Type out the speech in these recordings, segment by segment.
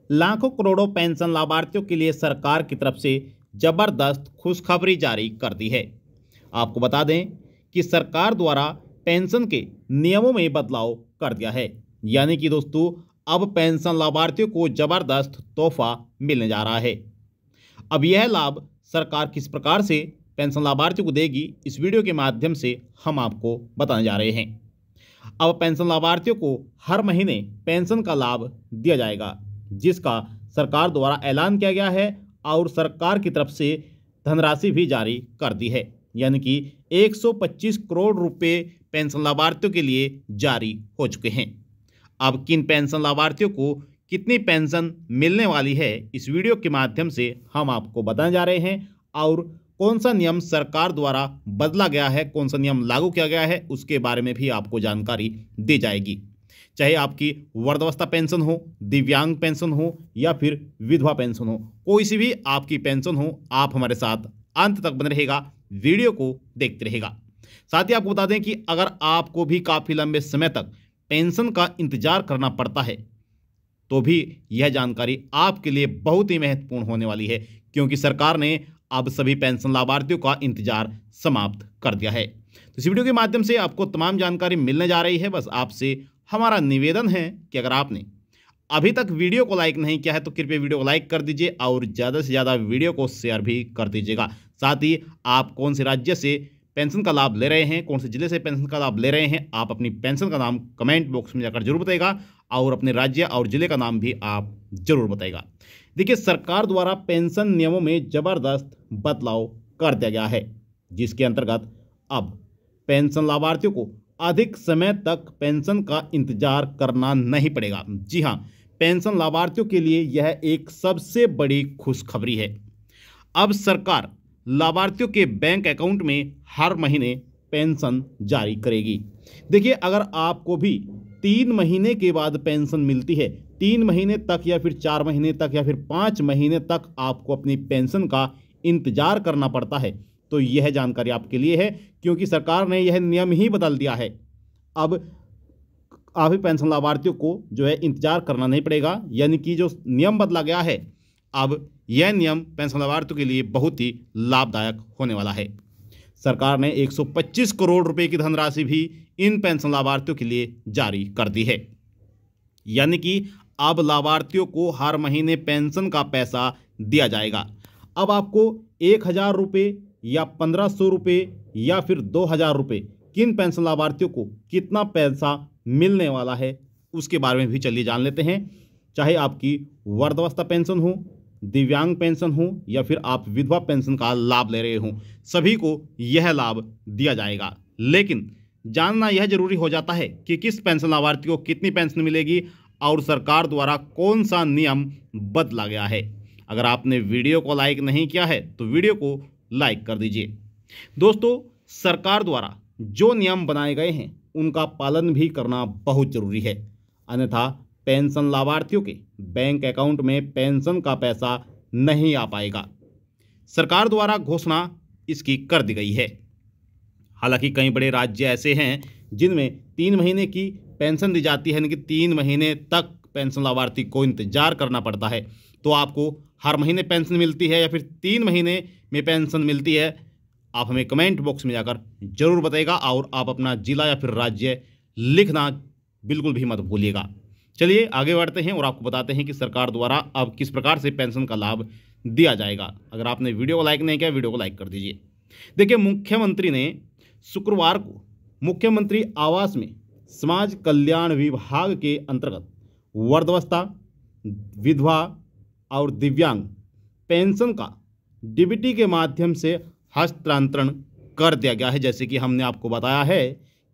लाखों करोड़ों पेंशन लाभार्थियों के लिए सरकार की तरफ से जबरदस्त खुशखबरी जारी कर दी है। आपको बता दें कि सरकार द्वारा पेंशन के नियमों में बदलाव कर दिया है। यानी कि दोस्तों अब पेंशन लाभार्थियों को जबरदस्त तोहफा मिलने जा रहा है। अब यह लाभ सरकार किस प्रकार से पेंशन लाभार्थियों को देगी, इस वीडियो के माध्यम से हम आपको बताने जा रहे हैं। अब पेंशन लाभार्थियों को हर महीने पेंशन का लाभ दिया जाएगा, जिसका सरकार द्वारा ऐलान किया गया है और सरकार की तरफ से धनराशि भी जारी कर दी है। यानी कि 125 करोड़ रुपए पेंशन लाभार्थियों के लिए जारी हो चुके हैं। अब किन पेंशन लाभार्थियों को कितनी पेंशन मिलने वाली है, इस वीडियो के माध्यम से हम आपको बताने जा रहे हैं। और कौन सा नियम सरकार द्वारा बदला गया है, कौन सा नियम लागू किया गया है, उसके बारे में भी आपको जानकारी दी जाएगी। चाहे आपकी वृद्धावस्था पेंशन हो, दिव्यांग पेंशन हो या फिर विधवा पेंशन हो, कोई सी भी आपकी पेंशन हो, आप हमारे साथ अंत तक बने रहेगा, वीडियो को देखते रहेगा। साथ ही आपको बता दें कि अगर आपको भी काफ़ी लंबे समय तक पेंशन का इंतजार करना पड़ता है तो भी यह जानकारी आपके लिए बहुत ही महत्वपूर्ण होने वाली है, क्योंकि सरकार ने अब सभी पेंशन लाभार्थियों का इंतजार समाप्त कर दिया है। तो इस वीडियो के माध्यम से आपको तमाम जानकारी मिलने जा रही है। बस आपसे हमारा निवेदन है कि अगर आपने अभी तक वीडियो को लाइक नहीं किया है तो कृपया वीडियो को लाइक कर दीजिए और ज़्यादा से ज़्यादा वीडियो को शेयर भी कर दीजिएगा। साथ ही आप कौन से राज्य से पेंशन का लाभ ले रहे हैं, कौन से जिले से पेंशन का लाभ ले रहे हैं, आप अपनी पेंशन का नाम कमेंट बॉक्स में जाकर जरूर बताइएगा और अपने राज्य और जिले का नाम भी आप जरूर बताइएगा। देखिए, सरकार द्वारा पेंशन नियमों में ज़बरदस्त बदलाव कर दिया गया है, जिसके अंतर्गत अब पेंशन लाभार्थियों को अधिक समय तक पेंशन का इंतजार करना नहीं पड़ेगा। जी हाँ, पेंशन लाभार्थियों के लिए यह एक सबसे बड़ी खुशखबरी है। अब सरकार लाभार्थियों के बैंक अकाउंट में हर महीने पेंशन जारी करेगी। देखिए, अगर आपको भी 3 महीने के बाद पेंशन मिलती है, 3 महीने तक या फिर 4 महीने तक या फिर 5 महीने तक आपको अपनी पेंशन का इंतजार करना पड़ता है, तो यह जानकारी आपके लिए है, क्योंकि सरकार ने यह नियम ही बदल दिया है। अब आप पेंशन लाभार्थियों को जो है इंतजार करना नहीं पड़ेगा। यानी कि जो नियम बदला गया है, अब यह नियम पेंशन लाभार्थियों के लिए बहुत ही लाभदायक होने वाला है। सरकार ने 125 करोड़ रुपए की धनराशि भी इन पेंशन लाभार्थियों के लिए जारी कर दी है। यानी कि अब लाभार्थियों को हर महीने पेंशन का पैसा दिया जाएगा। अब आपको 1,000 रुपये या 1,500 रुपये या फिर 2,000 रुपये, किन पेंशन लाभार्थियों को कितना पैसा मिलने वाला है, उसके बारे में भी चलिए जान लेते हैं। चाहे आपकी वृद्धावस्था पेंशन हो, दिव्यांग पेंशन हो या फिर आप विधवा पेंशन का लाभ ले रहे हो, सभी को यह लाभ दिया जाएगा। लेकिन जानना यह जरूरी हो जाता है कि किस पेंशन लाभार्थी को कितनी पेंशन मिलेगी और सरकार द्वारा कौन सा नियम बदला गया है। अगर आपने वीडियो को लाइक नहीं किया है तो वीडियो को लाइक कर दीजिए। दोस्तों, सरकार द्वारा जो नियम बनाए गए हैं उनका पालन भी करना बहुत जरूरी है, अन्यथा पेंशन लाभार्थियों के बैंक अकाउंट में पेंशन का पैसा नहीं आ पाएगा। सरकार द्वारा घोषणा इसकी कर दी गई है। हालांकि कई बड़े राज्य ऐसे हैं जिनमें 3 महीने की पेंशन दी जाती है, यानी कि 3 महीने तक पेंशन लाभार्थी को इंतजार करना पड़ता है। तो आपको हर महीने पेंशन मिलती है या फिर 3 महीने में पेंशन मिलती है, आप हमें कमेंट बॉक्स में जाकर जरूर बताइएगा और आप अपना जिला या फिर राज्य लिखना बिल्कुल भी मत भूलिएगा। चलिए आगे बढ़ते हैं और आपको बताते हैं कि सरकार द्वारा अब किस प्रकार से पेंशन का लाभ दिया जाएगा। अगर आपने वीडियो को लाइक नहीं किया, वीडियो को लाइक कर दीजिए। देखिए, मुख्यमंत्री ने शुक्रवार को मुख्यमंत्री आवास में समाज कल्याण विभाग के अंतर्गत वृद्धावस्था, विधवा और दिव्यांग पेंशन का डीबीटी के माध्यम से हस्तांतरण कर दिया गया है। जैसे कि हमने आपको बताया है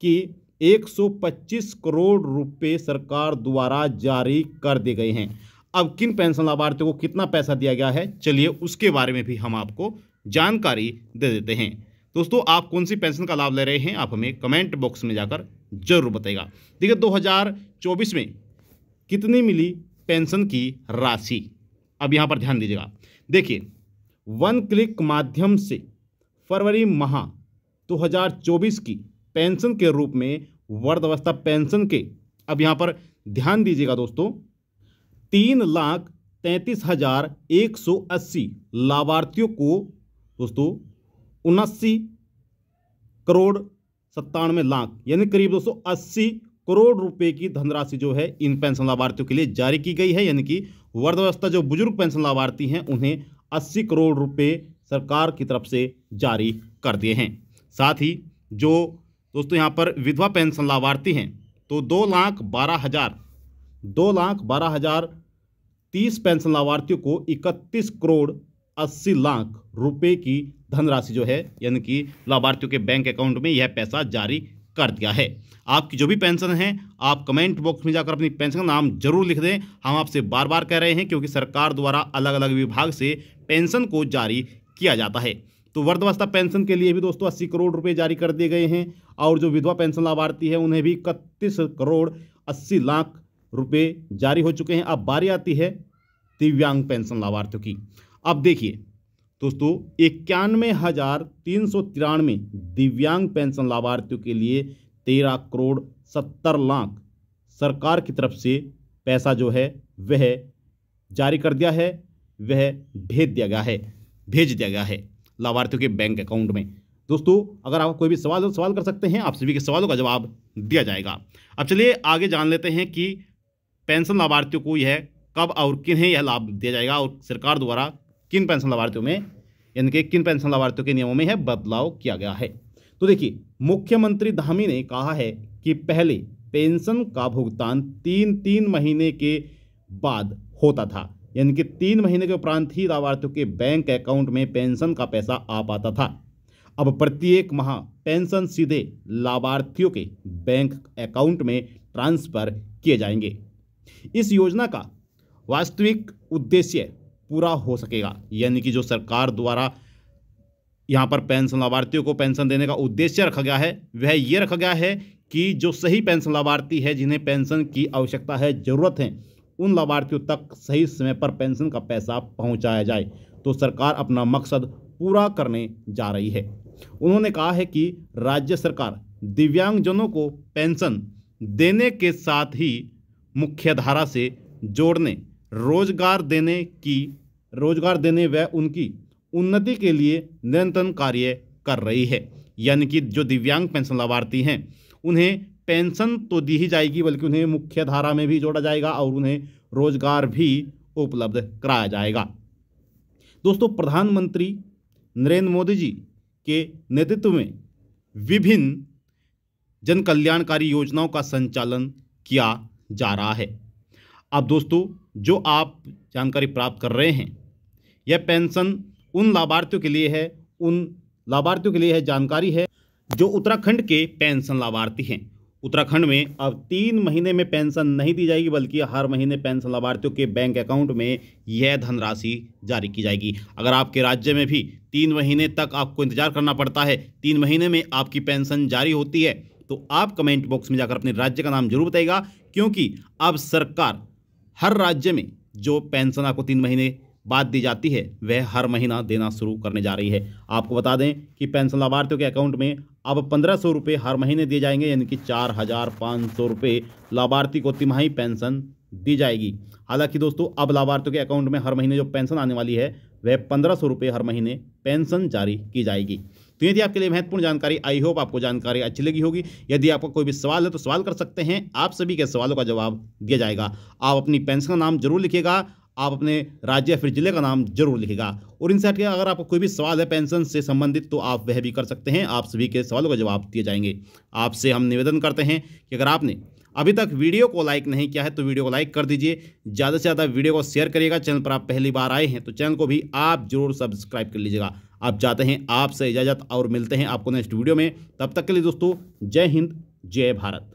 कि 125 करोड़ रुपए सरकार द्वारा जारी कर दिए गए हैं। अब किन पेंशन लाभार्थियों को कितना पैसा दिया गया है, चलिए उसके बारे में भी हम आपको जानकारी दे देते हैं। दोस्तों, आप कौन सी पेंशन का लाभ ले रहे हैं, आप हमें कमेंट बॉक्स में जाकर जरूर बताइएगा। देखिए, 2024 में कितनी मिली पेंशन की राशि, अब यहाँ पर ध्यान दीजिएगा। देखिए, 1 क्लिक माध्यम से फरवरी माह 2024 की पेंशन के रूप में वृद्धावस्था पेंशन के, अब यहाँ पर ध्यान दीजिएगा दोस्तों, 33,180 लाभार्थियों को दोस्तों 79,97,00,000 यानी करीब दोस्तों 80 करोड़ रुपए की धनराशि जो है इन पेंशन लाभार्थियों के लिए जारी की गई है। यानी कि वृद्धावस्था जो बुजुर्ग पेंशन लाभार्थी हैं उन्हें 80 करोड़ रुपए सरकार की तरफ से जारी कर दिए हैं। साथ ही जो दोस्तों यहाँ पर विधवा पेंशन लाभार्थी हैं तो 2,12,030 पेंशन लाभार्थियों को 31 करोड़ 80 लाख रुपए की धनराशि जो है यानी कि लाभार्थियों के बैंक अकाउंट में यह पैसा जारी कर दिया है। आपकी जो भी पेंशन है आप कमेंट बॉक्स में जाकर अपनी पेंशन का नाम जरूर लिख दें। हम आपसे बार बार कह रहे हैं क्योंकि सरकार द्वारा अलग अलग विभाग से पेंशन को जारी किया जाता है। तो वृद्धावस्था पेंशन के लिए भी दोस्तों 80 करोड़ रुपए जारी कर दिए गए हैं और जो विधवा पेंशन लाभार्थी है उन्हें भी 31 करोड़ 80 लाख रुपए जारी हो चुके हैं। अब बारी आती है दिव्यांग पेंशन लाभार्थियों की। अब देखिए दोस्तों 91,393 दिव्यांग पेंशन लाभार्थियों के लिए 13 करोड़ 70 लाख सरकार की तरफ से पैसा जो है वह जारी कर दिया है, वह भेज दिया गया है लाभार्थियों के बैंक अकाउंट में। दोस्तों अगर आपको कोई भी सवाल हो सवाल कर सकते हैं, आप सभी के सवालों का जवाब दिया जाएगा। अब चलिए आगे जान लेते हैं कि पेंशन लाभार्थियों को यह कब और किन्हें यह लाभ दिया जाएगा और सरकार द्वारा किन पेंशन लाभार्थियों में यानी कि किन पेंशन लाभार्थियों के नियमों में यह बदलाव किया गया है। तो देखिए मुख्यमंत्री धामी ने कहा है कि पहले पेंशन का भुगतान 3 महीने के बाद होता था, यानी कि 3 महीने के उपरांत ही लाभार्थियों के बैंक अकाउंट में पेंशन का पैसा आ पाता था। अब प्रत्येक माह पेंशन सीधे लाभार्थियों के बैंक अकाउंट में ट्रांसफर किए जाएंगे। इस योजना का वास्तविक उद्देश्य पूरा हो सकेगा, यानी कि जो सरकार द्वारा यहाँ पर पेंशन लाभार्थियों को पेंशन देने का उद्देश्य रखा गया है वह ये रखा गया है कि जो सही पेंशन लाभार्थी है जिन्हें पेंशन की आवश्यकता है, ज़रूरत है, उन लाभार्थियों तक सही समय पर पेंशन का पैसा पहुंचाया जाए। तो सरकार अपना मकसद पूरा करने जा रही है। उन्होंने कहा है कि राज्य सरकार दिव्यांगजनों को पेंशन देने के साथ ही मुख्यधारा से जोड़ने, रोजगार देने व उनकी उन्नति के लिए निरंतर कार्य कर रही है। यानी कि जो दिव्यांग पेंशन लाभार्थी हैं उन्हें पेंशन तो दी ही जाएगी बल्कि उन्हें मुख्य धारा में भी जोड़ा जाएगा और उन्हें रोजगार भी उपलब्ध कराया जाएगा। दोस्तों प्रधानमंत्री नरेंद्र मोदी जी के नेतृत्व में विभिन्न जन कल्याणकारी योजनाओं का संचालन किया जा रहा है। अब दोस्तों जो आप जानकारी प्राप्त कर रहे हैं यह पेंशन उन लाभार्थियों के लिए है, जानकारी है जो उत्तराखंड के पेंशन लाभार्थी हैं। उत्तराखंड में अब 3 महीने में पेंशन नहीं दी जाएगी बल्कि हर महीने पेंशन लाभार्थियों के बैंक अकाउंट में यह धनराशि जारी की जाएगी। अगर आपके राज्य में भी 3 महीने तक आपको इंतजार करना पड़ता है, 3 महीने में आपकी पेंशन जारी होती है, तो आप कमेंट बॉक्स में जाकर अपने राज्य का नाम जरूर बताइएगा, क्योंकि अब सरकार हर राज्य में जो पेंशन आपको 3 महीने बाद दी जाती है वह हर महीना देना शुरू करने जा रही है। आपको बता दें कि पेंशन लाभार्थियों के अकाउंट में अब 1500 रुपये हर महीने दिए जाएंगे, यानी कि 4,500 रुपये लाभार्थी को तिमाही पेंशन दी जाएगी। हालांकि दोस्तों अब लाभार्थियों के अकाउंट में हर महीने जो पेंशन आने वाली है वह 1500 रुपये हर महीने पेंशन जारी की जाएगी। तो यदि आपके लिए महत्वपूर्ण जानकारी, आई होप आपको जानकारी अच्छी लगी होगी। यदि आपका कोई भी सवाल है तो सवाल कर सकते हैं, आप सभी के सवालों का जवाब दिया जाएगा। आप अपनी पेंशन का नाम जरूर लिखिएगा, आप अपने राज्य या फिर जिले का नाम जरूर लिखिएगा। और इनसे हटकर अगर आपको कोई भी सवाल है पेंशन से संबंधित तो आप वह भी कर सकते हैं, आप सभी के सवालों का जवाब दिए जाएंगे। आपसे हम निवेदन करते हैं कि अगर आपने अभी तक वीडियो को लाइक नहीं किया है तो वीडियो को लाइक कर दीजिए, ज़्यादा से ज़्यादा वीडियो को शेयर करिएगा। चैनल पर आप पहली बार आए हैं तो चैनल को भी आप जरूर सब्सक्राइब कर लीजिएगा। आप जाते हैं आपसे इजाज़त और मिलते हैं आपको नेक्स्ट वीडियो में। तब तक के लिए दोस्तों जय हिंद, जय भारत।